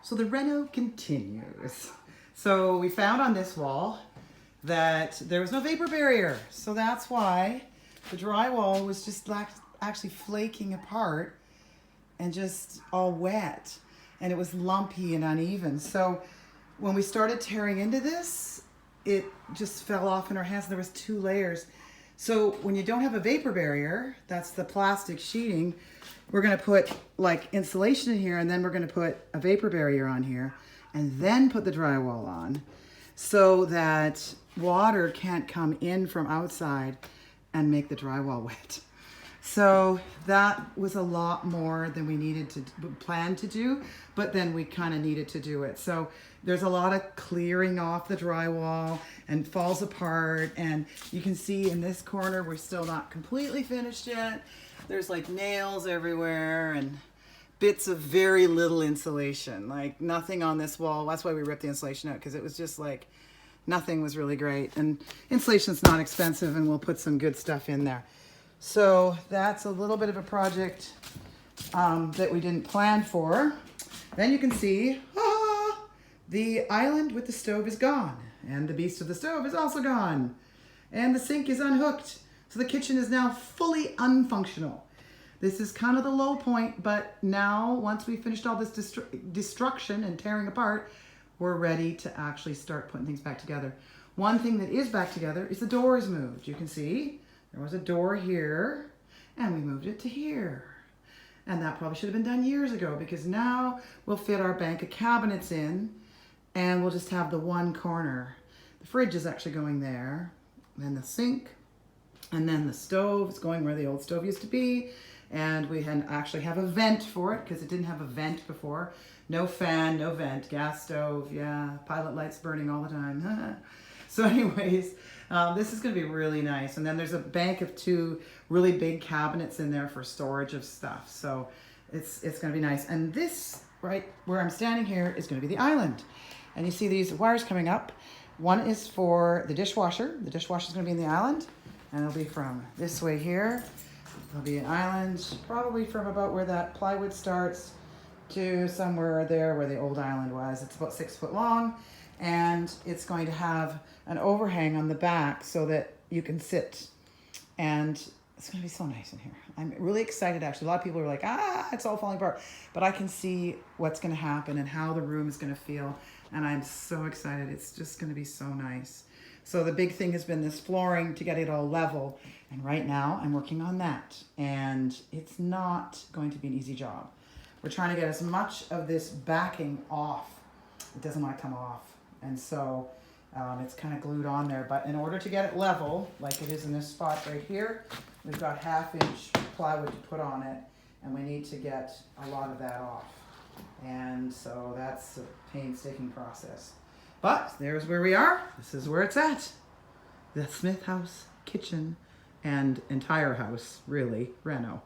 So the reno continues. So we found on this wall that there was no vapor barrier. So that's why the drywall was just like actually flaking apart and just all wet. And it was lumpy and uneven. So when we started tearing into this, it just fell off in our hands. There was 2 layers. So when you don't have a vapor barrier, that's the plastic sheeting, we're gonna put like insulation in here, and then we're gonna put a vapor barrier on here, and then put the drywall on so that water can't come in from outside and make the drywall wet. So that was a lot more than we needed to plan to do, but then we kind of needed to do it. So there's a lot of clearing off the drywall and falls apart. And you can see in this corner, we're still not completely finished yet. There's like nails everywhere and bits of very little insulation, like nothing on this wall. That's why we ripped the insulation out, because it was just like, nothing was really great. And insulation's not expensive, and we'll put some good stuff in there. So that's a little bit of a project that we didn't plan for. Then you can see, the island with the stove is gone, and the beast of the stove is also gone, and the sink is unhooked. So the kitchen is now fully unfunctional. This is kind of the low point, but now once we finished all this destruction and tearing apart, we're ready to actually start putting things back together. One thing that is back together is the door is moved. You can see there was a door here, and we moved it to here. And that probably should have been done years ago, because now we'll fit our bank of cabinets in, and we'll just have the one corner. The fridge is actually going there, then the sink, and then the stove is going where the old stove used to be. And we actually have a vent for it, because it didn't have a vent before. No fan, no vent, gas stove, yeah, pilot lights burning all the time. So anyways, this is gonna be really nice. And then there's a bank of 2 really big cabinets in there for storage of stuff. So it's gonna be nice. And this, right where I'm standing here, is gonna be the island. And you see these wires coming up. One is for the dishwasher. The dishwasher is gonna be in the island, and it'll be from this way here. There'll be an island, probably from about where that plywood starts to somewhere there where the old island was. It's about 6 foot long, and it's going to have an overhang on the back so that you can sit, and it's going to be so nice in here. I'm really excited, actually. A lot of people are like, it's all falling apart, but I can see what's going to happen and how the room is going to feel, and I'm so excited. It's just going to be so nice. So the big thing has been this flooring to get it all level, and right now I'm working on that, and it's not going to be an easy job. We're trying to get as much of this backing off. It doesn't want to come off, and so it's kind of glued on there. But in order to get it level, like it is in this spot right here, we've got 1/2 inch plywood to put on it, and we need to get a lot of that off. And so that's a painstaking process. But there's where we are. This is where it's at. The Smith house, kitchen, and entire house, really, reno.